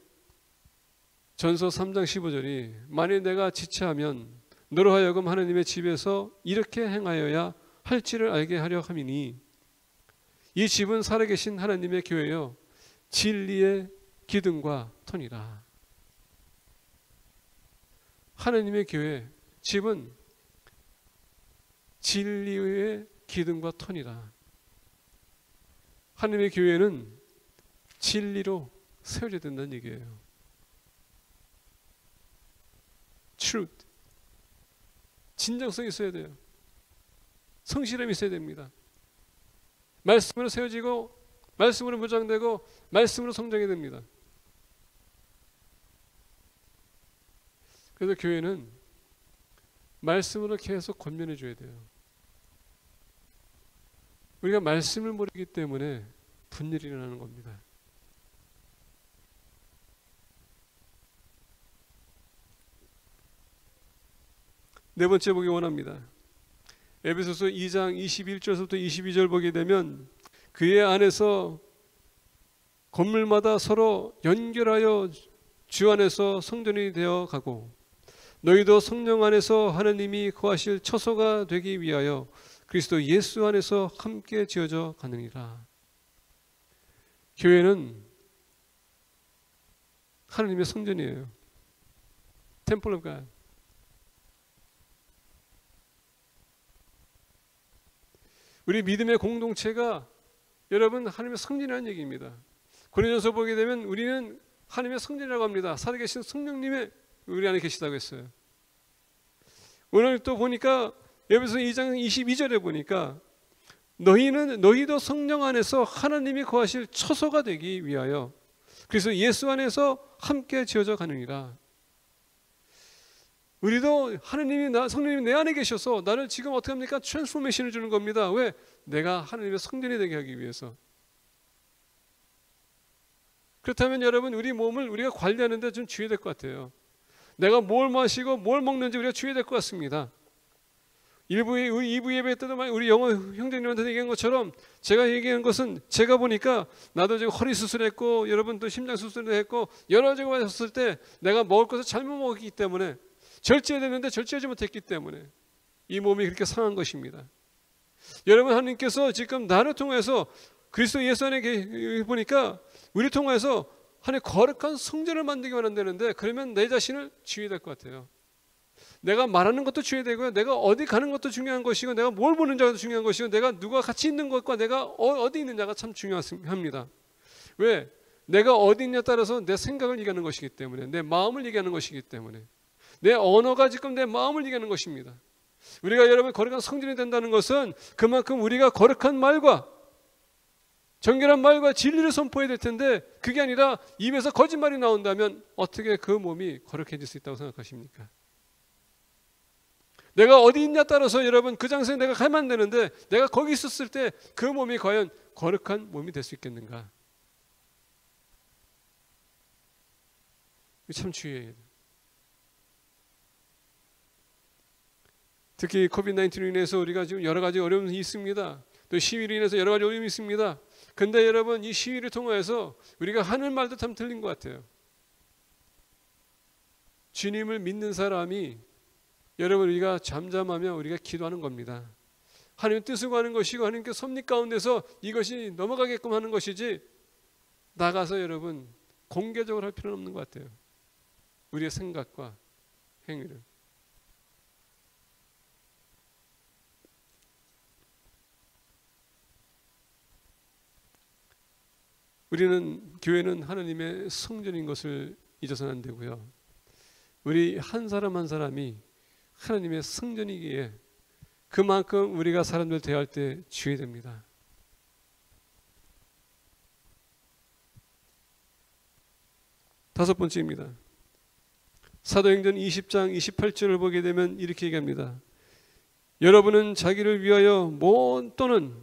전서 3장 15절이 만일 내가 지체하면 너로 하여금 하나님의 집에서 이렇게 행하여야 할지를 알게 하려 함이니 이 집은 살아계신 하나님의 교회여 진리의 기둥과 터니라. 하나님의 교회 집은 진리의 기둥과 터니라. 하나님의 교회는 진리로 세워져야 된다는 얘기예요. truth. 진정성이 있어야 돼요. 성실함이 있어야 됩니다. 말씀으로 세워지고 말씀으로 무장되고 말씀으로 성장해야 됩니다. 그래서 교회는 말씀으로 계속 권면해 줘야 돼요. 우리가 말씀을 모르기 때문에 분열이 일어나는 겁니다. 네 번째 보기 원합니다. 에베소서 2장 21절부터 22절 보게 되면 그의 안에서 건물마다 서로 연결하여 주 안에서 성전이 되어 가고 너희도 성령 안에서 하나님이 거하실 처소가 되기 위하여 그리스도 예수 안에서 함께 지어져 가느니라. 교회는 하나님의 성전이에요. Temple of God. 우리 믿음의 공동체가 여러분 하나님의 성전이라는 얘기입니다. 고린도전서 보게 되면 우리는 하나님의 성전이라고 합니다. 살아계신 성령님의 우리 안에 계시다고 했어요. 오늘 또 보니까 에베소서 2장 22절에 보니까 너희도 성령 안에서 하나님이 거하실 처소가 되기 위하여 그래서 예수 안에서 함께 지어져 가느니라. 우리도 성령님이 내 안에 계셔서 나를 지금 어떻게 합니까? 트랜스포메이션을 주는 겁니다. 왜? 내가 하나님의 성전이 되게 하기 위해서. 그렇다면 여러분 우리 몸을 우리가 관리하는데 좀 주의해야 될 것 같아요. 내가 뭘 마시고 뭘 먹는지 우리가 주의해야 될 것 같습니다. 2부 예배 때도 우리 영어 형제님한테 얘기한 것처럼 제가 얘기한 것은 제가 보니까 나도 지금 허리 수술했고 여러분도 심장 수술도 했고 여러 가지가 왔을 때 내가 먹을 것을 잘못 먹었기 때문에 절제해야 되는데 절제하지 못했기 때문에 이 몸이 그렇게 상한 것입니다. 여러분 하나님께서 지금 나를 통해서 그리스도 예수 안에 보니까 우리 통해서 하나님 거룩한 성전을 만들기 원한다는데 그러면 내 자신을 지어야 될 것 같아요. 내가 말하는 것도 지어야 되고요. 내가 어디 가는 것도 중요한 것이고 내가 뭘 보는지도 중요한 것이고 내가 누가 같이 있는 것과 내가 어디 있느냐가 참 중요합니다. 왜? 내가 어디 있냐에 따라서 내 생각을 얘기하는 것이기 때문에 내 마음을 얘기하는 것이기 때문에 내 언어가 지금 내 마음을 얘기하는 것입니다. 우리가 여러분 거룩한 성전이 된다는 것은 그만큼 우리가 거룩한 말과 정결한 말과 진리를 선포해야 될 텐데 그게 아니라 입에서 거짓말이 나온다면 어떻게 그 몸이 거룩해질 수 있다고 생각하십니까? 내가 어디 있냐에 따라서 여러분 그 장소에 내가 가면 되는데 내가 거기 있었을 때 그 몸이 과연 거룩한 몸이 될 수 있겠는가? 참 주의해야 돼요. 특히 코비드-19로 인해서 우리가 지금 여러 가지 어려움이 있습니다. 또 시위로 인해서 여러 가지 어려움이 있습니다. 근데 여러분 이 시위를 통해서 우리가 하는 말도 참 틀린 것 같아요. 주님을 믿는 사람이 여러분 우리가 잠잠하며 우리가 기도하는 겁니다. 하나님의 뜻을 구하는 것이고 하나님께 섭리 가운데서 이것이 넘어가게끔 하는 것이지 나가서 여러분 공개적으로 할 필요는 없는 것 같아요. 우리의 생각과 행위를. 교회는 하나님의 성전인 것을 잊어서는 안 되고요. 우리 한 사람 한 사람이 하나님의 성전이기에 그만큼 우리가 사람들 대할 때 주의해야 됩니다. 다섯 번째입니다. 사도행전 20장 28절을 보게 되면 이렇게 얘기합니다. 여러분은 자기를 위하여 또는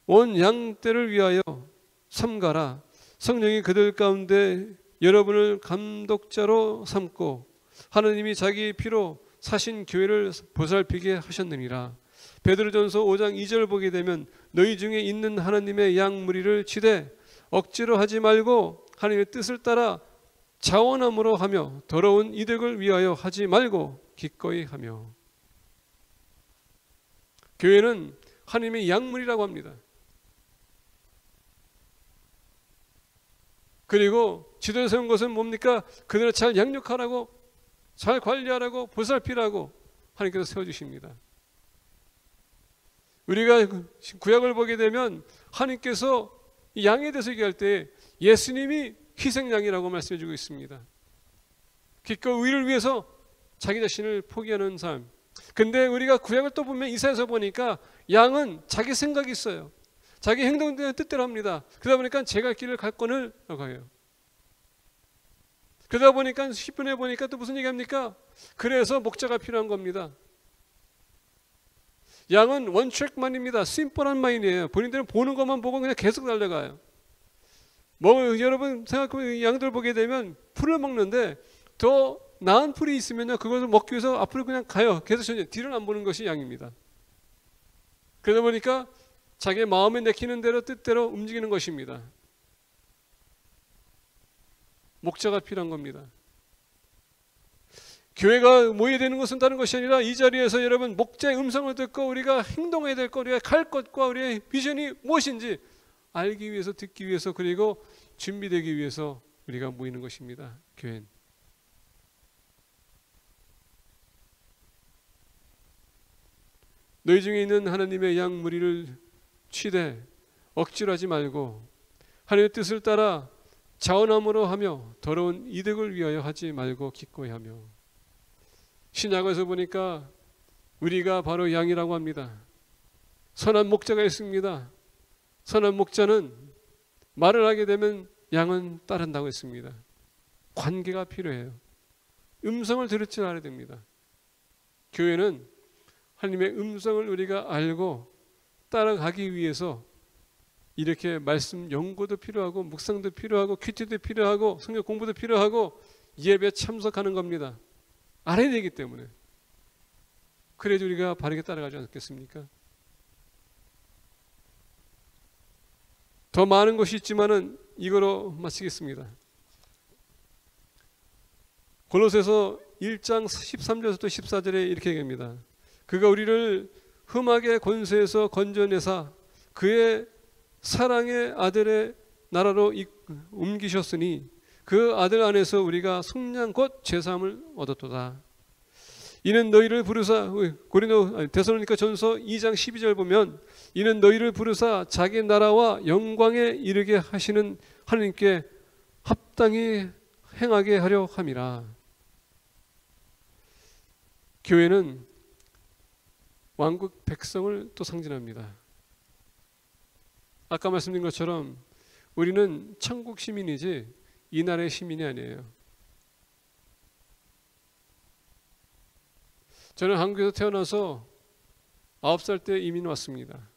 온 양떼를 위하여 삼가라. 성령이 그들 가운데 여러분을 감독자로 삼고 하나님이 자기의 피로 사신 교회를 보살피게 하셨느니라. 베드로전서 5장 2절 보게 되면 너희 중에 있는 하나님의 양 무리를 치되 억지로 하지 말고 하나님의 뜻을 따라 자원함으로 하며 더러운 이득을 위하여 하지 말고 기꺼이 하며. 교회는 하나님의 양물이라고 합니다. 그리고 지도에 세운 것은 뭡니까? 그들을 잘 양육하라고, 잘 관리하라고, 보살피라고 하나님께서 세워주십니다. 우리가 구약을 보게 되면 하나님께서 양에 대해서 얘기할 때 예수님이 희생양이라고 말씀해주고 있습니다. 기꺼이 의를 위해서 자기 자신을 포기하는 삶. 근데 우리가 구약을 또 보면 이사야서 보니까 양은 자기 생각이 있어요. 자기 행동의 뜻대로 합니다. 그러다 보니까 제가 길을 갈 거를 가요. 그러다 보니까 10분에 보니까 또 무슨 얘기합니까? 그래서 목자가 필요한 겁니다. 양은 원트랙만입니다. 심플한 마인이에요. 본인들은 보는 것만 보고 그냥 계속 달려가요. 여러분 생각해보면 양들 보게 되면 풀을 먹는데 더 나은 풀이 있으면요, 그것을 먹기 위해서 앞으로 그냥 가요. 계속 뒤를 안 보는 것이 양입니다. 그러다 보니까 자기의 마음에 내키는 대로 뜻대로 움직이는 것입니다. 목자가 필요한 겁니다. 교회가 모여야 되는 것은 다른 것이 아니라 이 자리에서 여러분 목자의 음성을 듣고 우리가 행동해야 될 것, 우리가 갈 것과 우리의 비전이 무엇인지 알기 위해서, 듣기 위해서, 그리고 준비되기 위해서 우리가 모이는 것입니다. 교회는. 너희 중에 있는 하나님의 양 무리를 치되 억지로 하지 말고 하나님의 뜻을 따라 자원함으로 하며 더러운 이득을 위하여 하지 말고 기꺼이 하며. 신약에서 보니까 우리가 바로 양이라고 합니다. 선한 목자가 있습니다. 선한 목자는 말을 하게 되면 양은 따른다고 했습니다. 관계가 필요해요. 음성을 들을 줄 알아야 됩니다. 교회는 하나님의 음성을 우리가 알고 따라가기 위해서 이렇게 말씀 연구도 필요하고 묵상도 필요하고 큐티도 필요하고 성경 공부도 필요하고 예배에 참석하는 겁니다. 알아야 되기 때문에. 그래야지 우리가 바르게 따라가지 않겠습니까? 더 많은 것이 있지만은 이거로 마치겠습니다. 골로새서 1장 13절부터 14절에 이렇게 얘기합니다. 그가 우리를 흠악의 권세에서 건져내사 그의 사랑의 아들의 나라로 옮기셨으니 그 아들 안에서 우리가 속량 곧 제사함을 얻었도다. 이는 너희를 부르사 데살로니가 전서 2장 12절 보면 이는 너희를 부르사 자기 나라와 영광에 이르게 하시는 하나님께 합당히 행하게 하려 함이라. 교회는 왕국 백성을 또 상징합니다. 아까 말씀드린 것처럼 우리는 천국 시민이지 이 나라의 시민이 아니에요. 저는 한국에서 태어나서 9살 때 이민 왔습니다.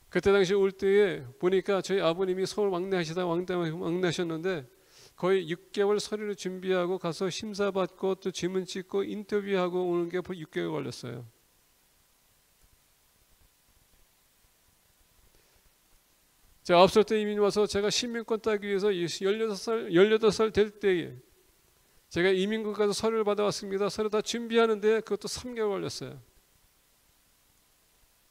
그때 당시 올 때에 보니까 저희 아버님이 서울 왕래하시다 왕래하셨는데 거의 6개월 서류를 준비하고 가서 심사받고 또 지문 찍고 인터뷰하고 오는 게 6개월 걸렸어요. 제가 9살 때 이민 와서 제가 시민권 따기 위해서 18살 될 때에 제가 이민국 가서 서류를 받아왔습니다. 서류 다 준비하는데 그것도 3개월 걸렸어요.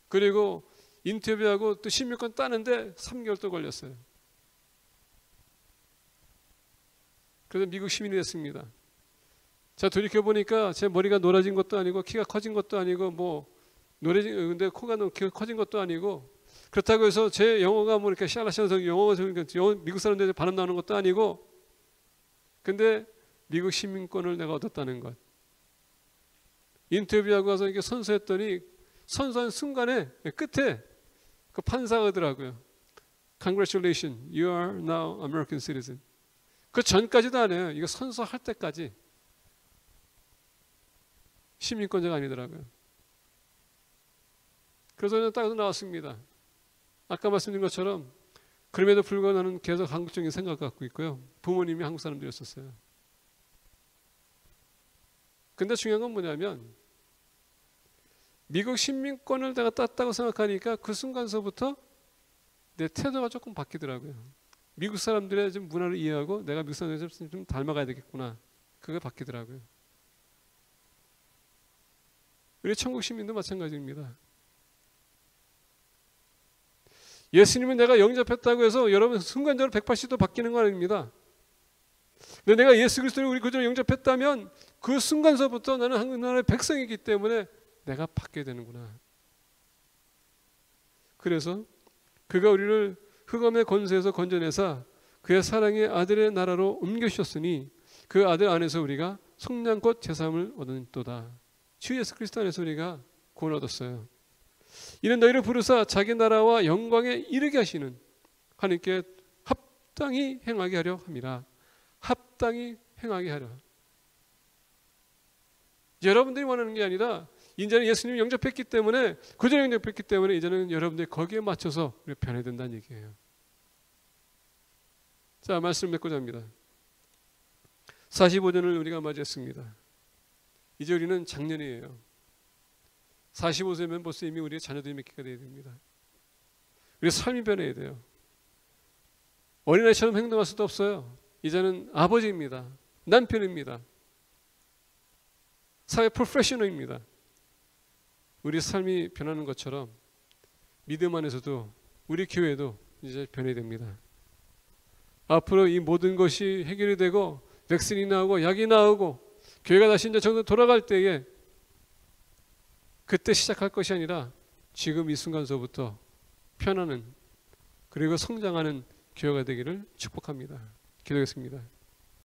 그리고 인터뷰하고 또 시민권 따는데 3개월 또 걸렸어요. 그래서 미국 시민이 됐습니다. 제가 돌이켜보니까 제 머리가 노라진 것도 아니고 키가 커진 것도 아니고 근데 코가 키가 커진 것도 아니고 그렇다고 해서 제 영어가 뭐 이렇게 샬라샬라서 영어 미국 사람들이 발음 나오는 것도 아니고 근데 미국 시민권을 내가 얻었다는 것. 인터뷰하고 가서 이렇게 선서했더니 선서한 순간에 끝에 그 판사가 하더라고요. Congratulations, you are now American citizen. 그 전까지도 안 해요. 이거 선서할 때까지 시민권자가 아니더라고요. 그래서 저는 딱 나왔습니다. 아까 말씀드린 것처럼 그럼에도 불구하고 나는 계속 한국적인 생각 갖고 있고요. 부모님이 한국 사람들이었었어요. 근데 중요한 건 뭐냐면 미국 시민권을 내가 땄다고 생각하니까 그 순간서부터 내 태도가 조금 바뀌더라고요. 미국 사람들의 좀 문화를 이해하고 내가 미국 사람들을 좀 닮아가야 되겠구나. 그게 바뀌더라고요. 우리 천국 시민도 마찬가지입니다. 예수님은 내가 영접했다고 해서 여러분 순간적으로 180도 바뀌는 건 아닙니다. 근데 내가 예수 그리스도를 우리 구주로 영접했다면 그 순간서부터 나는 한 나라의 백성이기 때문에 내가 바뀌게 되는구나. 그래서 그가 우리를 흑암의 권세에서 건져내사 그의 사랑의 아들의 나라로 옮겨주셨으니 그 아들 안에서 우리가 속량곧 제사함을 얻었도다. 주 예수 그리스도 안에서 우리가 구원 얻었어요. 이는 너희를 부르사 자기 나라와 영광에 이르게 하시는 하나님께 합당히 행하게 하려 함이라. 합당히 행하게 하려. 여러분들이 원하는 게 아니라 이제는 예수님이 영접했기 때문에 구주를 영접했기 때문에 이제는 여러분들이 거기에 맞춰서 변해야 된다는 얘기예요. 자, 말씀을 맺고자 합니다. 45전을 우리가 맞이했습니다. 이제 우리는 작년이에요. 45세면 벌써 이미 우리의 자녀들이 몇 개가 되어야 됩니다. 우리 삶이 변해야 돼요. 어린아이처럼 행동할 수도 없어요. 이제는 아버지입니다. 남편입니다. 사회 프로페셔널입니다. 우리 삶이 변하는 것처럼 믿음 안에서도 우리 교회도 이제 변해야 됩니다. 앞으로 이 모든 것이 해결이 되고 백신이 나오고 약이 나오고 교회가 다시 이제 정상 돌아갈 때에 그때 시작할 것이 아니라 지금 이 순간서부터 편안한 그리고 성장하는 교회가 되기를 축복합니다. 기도하겠습니다.